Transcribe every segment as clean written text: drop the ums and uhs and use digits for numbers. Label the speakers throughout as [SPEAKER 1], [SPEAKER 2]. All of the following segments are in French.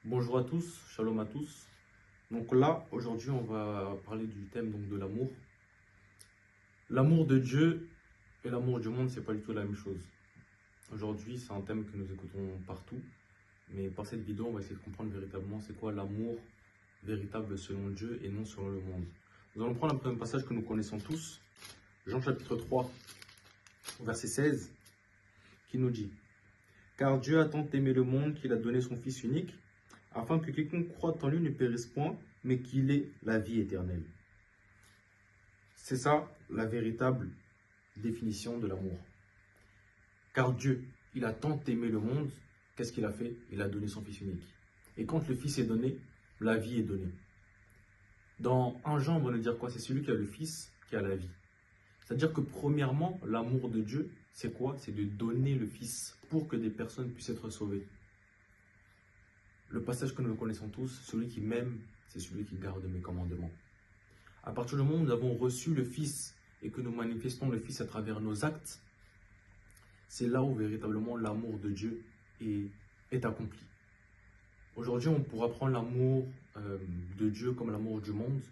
[SPEAKER 1] Bonjour à tous, shalom à tous. Donc là, aujourd'hui, on va parler du thème donc, de l'amour. L'amour de Dieu et l'amour du monde, c'est pas du tout la même chose. Aujourd'hui, c'est un thème que nous écoutons partout. Mais par cette vidéo, on va essayer de comprendre véritablement c'est quoi l'amour véritable selon Dieu et non selon le monde. Nous allons prendre un premier passage que nous connaissons tous, Jean chapitre 3, verset 16, qui nous dit: Car Dieu a tant aimé le monde qu'il a donné son Fils unique, afin que quiconque croit en lui ne périsse point, mais qu'il ait la vie éternelle. C'est ça la véritable définition de l'amour. Car Dieu, il a tant aimé le monde, qu'est-ce qu'il a fait? Il a donné son Fils unique. Et quand le Fils est donné, la vie est donnée. Dans 1 Jean, on va nous dire quoi? C'est celui qui a le Fils qui a la vie. C'est-à-dire que premièrement, l'amour de Dieu, c'est quoi? C'est de donner le Fils pour que des personnes puissent être sauvées. Le passage que nous connaissons tous, celui qui m'aime, c'est celui qui garde mes commandements. À partir du moment où nous avons reçu le Fils et que nous manifestons le Fils à travers nos actes, c'est là où véritablement l'amour de Dieu est accompli. Aujourd'hui, on pourra prendre l'amour de Dieu comme l'amour du monde,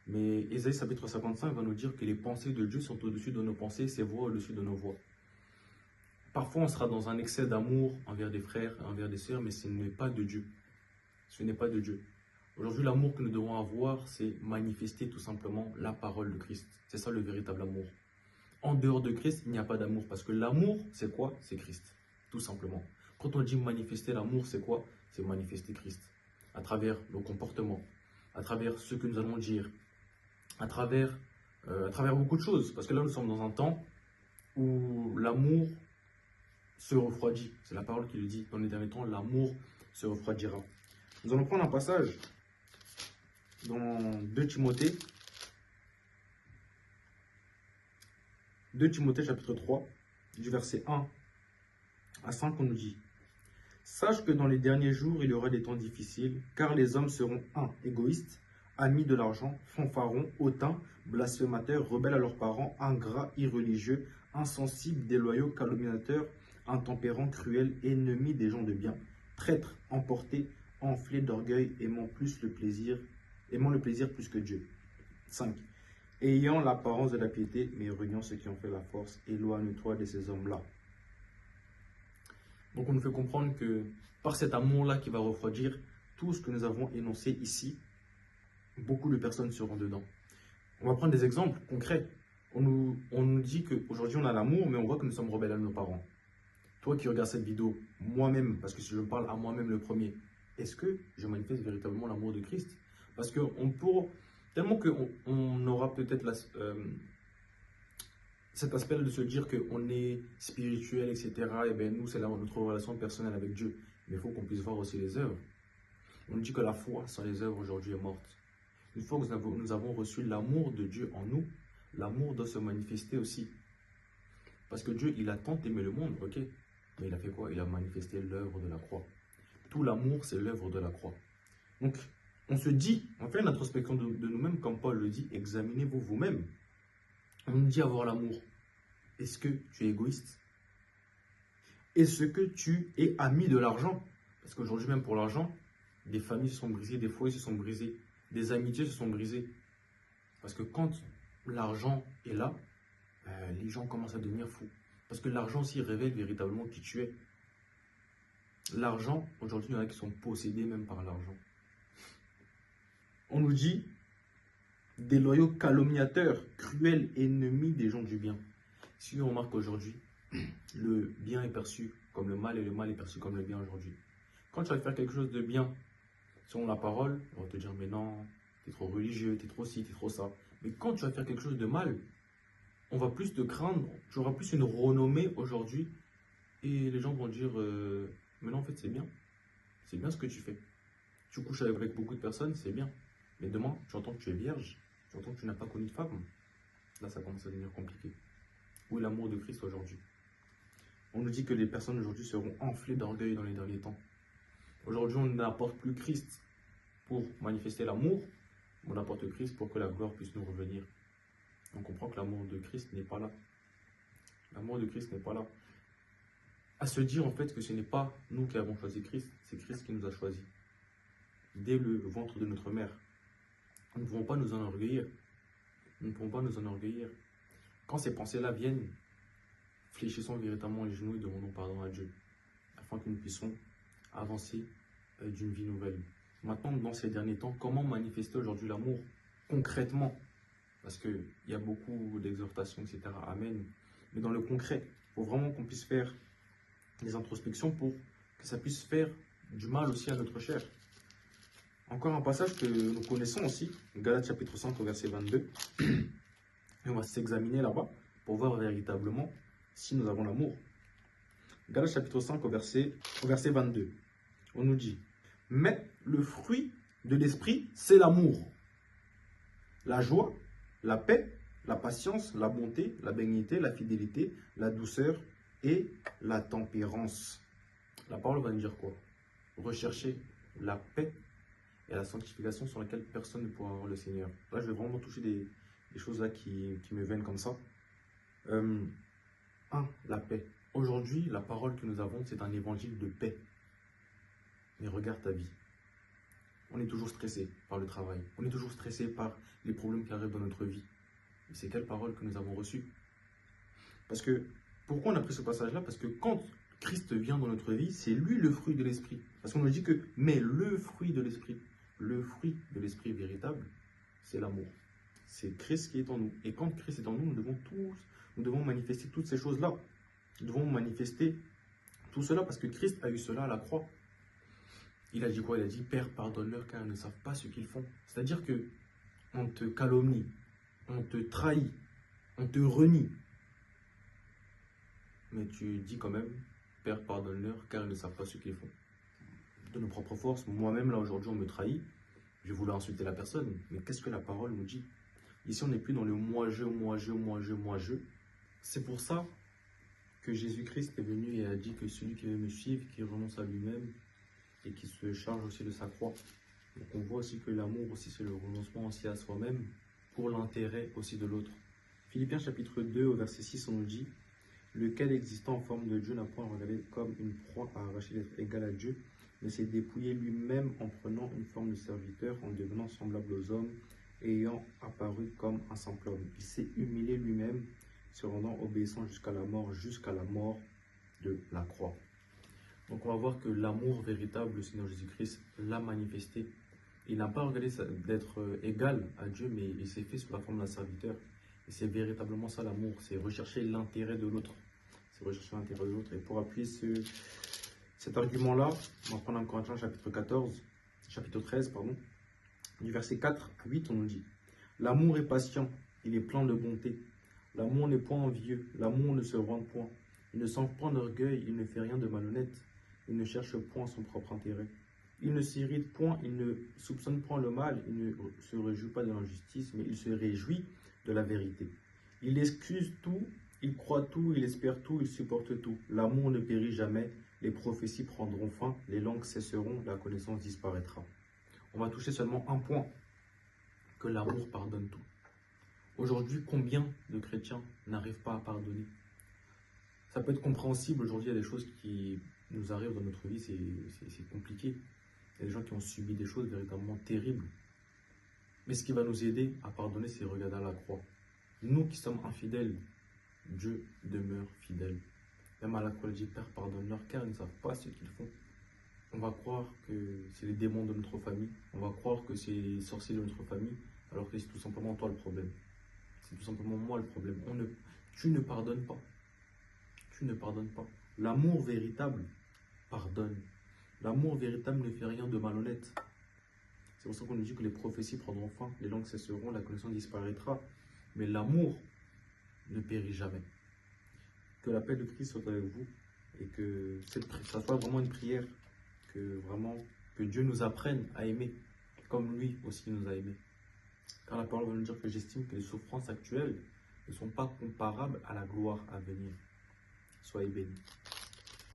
[SPEAKER 1] mais Ésaïe chapitre 55 va nous dire que les pensées de Dieu sont au-dessus de nos pensées, ses voix au-dessus de nos voix. Parfois, on sera dans un excès d'amour envers des frères, envers des sœurs, mais ce n'est pas de Dieu. Ce n'est pas de Dieu. Aujourd'hui, l'amour que nous devons avoir, c'est manifester tout simplement la parole de Christ. C'est ça le véritable amour. En dehors de Christ, il n'y a pas d'amour. Parce que l'amour, c'est quoi? C'est Christ. Tout simplement. Quand on dit manifester l'amour, c'est quoi? C'est manifester Christ. À travers nos comportements, à travers ce que nous allons dire, à travers beaucoup de choses. Parce que là, nous sommes dans un temps où l'amour se refroidit. C'est la parole qui le dit. Dans les derniers temps, l'amour se refroidira. Nous allons prendre un passage dans 2 Timothée. 2 Timothée chapitre 3, du verset 1 à 5, on nous dit: Sache que dans les derniers jours, il y aura des temps difficiles, car les hommes seront égoïstes, amis de l'argent, fanfarons, hautains, blasphémateurs, rebelles à leurs parents, ingrats, irreligieux, insensibles, déloyaux, calomniateurs, intempérants, cruels, ennemis des gens de bien, traîtres, emportés, enflés d'orgueil, aimant le plaisir plus que Dieu. 5. Ayant l'apparence de la piété, mais reniant ceux qui ont fait la force, éloigne-toi de ces hommes-là. Donc on nous fait comprendre que par cet amour-là qui va refroidir tout ce que nous avons énoncé ici, beaucoup de personnes seront dedans. On va prendre des exemples concrets. On nous dit qu'aujourd'hui on a l'amour, mais on voit que nous sommes rebelles à nos parents. Toi qui regardes cette vidéo, moi-même, parce que si je parle à moi-même le premier, est-ce que je manifeste véritablement l'amour de Christ? Parce qu'on pourra, tellement qu'on aura peut-être cet aspect de se dire qu'on est spirituel, etc. Et bien nous, c'est là notre relation personnelle avec Dieu. Mais il faut qu'on puisse voir aussi les œuvres. On nous dit que la foi sans les œuvres aujourd'hui est morte. Une fois que nous avons reçu l'amour de Dieu en nous, l'amour doit se manifester aussi. Parce que Dieu, il a tant aimé le monde, ok? Mais il a fait quoi? Il a manifesté l'œuvre de la croix. Tout l'amour, c'est l'œuvre de la croix. Donc, on se dit, on fait une introspection de nous-mêmes, comme Paul le dit, examinez-vous vous-même. On nous dit avoir l'amour. Est-ce que tu es égoïste? Est-ce que tu es ami de l'argent? Parce qu'aujourd'hui, même pour l'argent, des familles se sont brisées, des foyers se sont brisés, des amitiés se sont brisées. Parce que quand l'argent est là, les gens commencent à devenir fous. Parce que l'argent aussi révèle véritablement qui tu es. L'argent, aujourd'hui, il y en a qui sont possédés même par l'argent. On nous dit des loyaux calomniateurs, cruels ennemis des gens du bien. Si on remarque aujourd'hui, le bien est perçu comme le mal et le mal est perçu comme le bien aujourd'hui. Quand tu vas faire quelque chose de bien, selon la parole, on va te dire mais non, t'es trop religieux, t'es trop ci, t'es trop ça. Mais quand tu vas faire quelque chose de mal, on va plus te craindre, tu auras plus une renommée aujourd'hui et les gens vont dire mais non en fait c'est bien ce que tu fais. Tu couches avec beaucoup de personnes, c'est bien. Mais demain, tu entends que tu es vierge, tu entends que tu n'as pas connu de femme. Là, ça commence à devenir compliqué. Où est l'amour de Christ aujourd'hui? On nous dit que les personnes aujourd'hui seront enflées d'orgueil dans les derniers temps. Aujourd'hui, on n'apporte plus Christ pour manifester l'amour, on apporte Christ pour que la gloire puisse nous revenir. On comprend que l'amour de Christ n'est pas là. L'amour de Christ n'est pas là. À se dire en fait que ce n'est pas nous qui avons choisi Christ, c'est Christ qui nous a choisis. dès le ventre de notre mère. Nous ne pouvons pas nous enorgueillir. Nous ne pouvons pas nous enorgueillir. Quand ces pensées-là viennent, fléchissons véritablement les genoux et demandons pardon à Dieu, afin que nous puissions avancer d'une vie nouvelle. Maintenant, dans ces derniers temps, comment manifester aujourd'hui l'amour concrètement? Parce qu'il y a beaucoup d'exhortations, etc. Amen. Mais dans le concret, il faut vraiment qu'on puisse faire des introspections pour que ça puisse faire du mal aussi à notre chair. Encore un passage que nous connaissons aussi, Galates chapitre 5 au verset 22. Et on va s'examiner là-bas pour voir véritablement si nous avons l'amour. Galates chapitre 5 au verset 22. On nous dit, mais le fruit de l'esprit, c'est l'amour, la joie, la paix, la patience, la bonté, la bénignité, la fidélité, la douceur et la tempérance. La parole va nous dire quoi? Rechercher la paix et la sanctification sur laquelle personne ne pourra avoir le Seigneur. Là, je vais vraiment toucher des choses là qui me viennent comme ça. La paix. Aujourd'hui, la parole que nous avons, c'est un évangile de paix. Mais regarde ta vie. On est toujours stressé par le travail. On est toujours stressé par les problèmes qui arrivent dans notre vie. Et c'est quelle parole que nous avons reçue? Parce que, pourquoi on a pris ce passage-là? Parce que quand Christ vient dans notre vie, c'est lui le fruit de l'esprit. Parce qu'on nous dit que, mais le fruit de l'esprit véritable, c'est l'amour. C'est Christ qui est en nous. Et quand Christ est en nous, nous devons manifester toutes ces choses-là. Nous devons manifester tout cela parce que Christ a eu cela à la croix. Il a dit quoi? Il a dit, Père, pardonne-leur car ils ne savent pas ce qu'ils font. C'est-à-dire que on te calomnie, on te trahit, on te renie. Mais tu dis quand même, Père, pardonne-leur car ils ne savent pas ce qu'ils font. De nos propres forces, moi-même là aujourd'hui on me trahit, je voulais insulter la personne. Mais qu'est-ce que la parole nous dit? Ici on n'est plus dans le moi-je. C'est pour ça que Jésus-Christ est venu et a dit que celui qui veut me suivre, qui renonce à lui-même et qui se charge aussi de sa croix. Donc on voit aussi que l'amour aussi c'est le renoncement aussi à soi-même pour l'intérêt aussi de l'autre. Philippiens chapitre 2 au verset 6 on nous dit, lequel existant en forme de Dieu n'a point regardé comme une proie à arracher d'être égal à Dieu, mais s'est dépouillé lui-même en prenant une forme de serviteur, en devenant semblable aux hommes, ayant apparu comme un simple homme. Il s'est humilié lui-même, se rendant obéissant jusqu'à la mort de la croix. Donc on va voir que l'amour véritable du Seigneur Jésus-Christ l'a manifesté. Il n'a pas regardé d'être égal à Dieu, mais il s'est fait sous la forme d'un serviteur. Et c'est véritablement ça l'amour, c'est rechercher l'intérêt de l'autre. C'est rechercher l'intérêt de l'autre. Et pour appuyer cet argument-là, on va prendre un Corinthiens chapitre 13, du verset 4 à 8, on nous dit, l'amour est patient, il est plein de bonté. L'amour n'est point envieux, l'amour ne se vante point. Il ne sent point d'orgueil, il ne fait rien de malhonnête. Il ne cherche point son propre intérêt. Il ne s'irrite point, il ne soupçonne point le mal, il ne se réjouit pas de l'injustice, mais il se réjouit de la vérité. Il excuse tout, il croit tout, il espère tout, il supporte tout. L'amour ne périt jamais, les prophéties prendront fin, les langues cesseront, la connaissance disparaîtra. On va toucher seulement un point, que l'amour pardonne tout. Aujourd'hui, combien de chrétiens n'arrivent pas à pardonner? Ça peut être compréhensible, aujourd'hui il y a des choses qui nous arrivent dans notre vie, c'est compliqué. Il y a des gens qui ont subi des choses véritablement terribles. Mais ce qui va nous aider à pardonner, c'est regarder à la croix. Nous qui sommes infidèles, Dieu demeure fidèle. Même à la croix, il dit, Père, pardonne-leur car ils ne savent pas ce qu'ils font. On va croire que c'est les démons de notre famille. On va croire que c'est les sorciers de notre famille, alors que c'est tout simplement toi le problème. C'est tout simplement moi le problème. Tu ne pardonnes pas. Tu ne pardonnes pas. L'amour véritable pardonne. L'amour véritable ne fait rien de malhonnête. C'est pour ça qu'on nous dit que les prophéties prendront fin, les langues cesseront, la connaissance disparaîtra. Mais l'amour ne périt jamais. Que la paix de Christ soit avec vous et que ça soit vraiment une prière, que Dieu nous apprenne à aimer comme lui aussi nous a aimés. Car la parole va nous dire que j'estime que les souffrances actuelles ne sont pas comparables à la gloire à venir. Soyez bénis.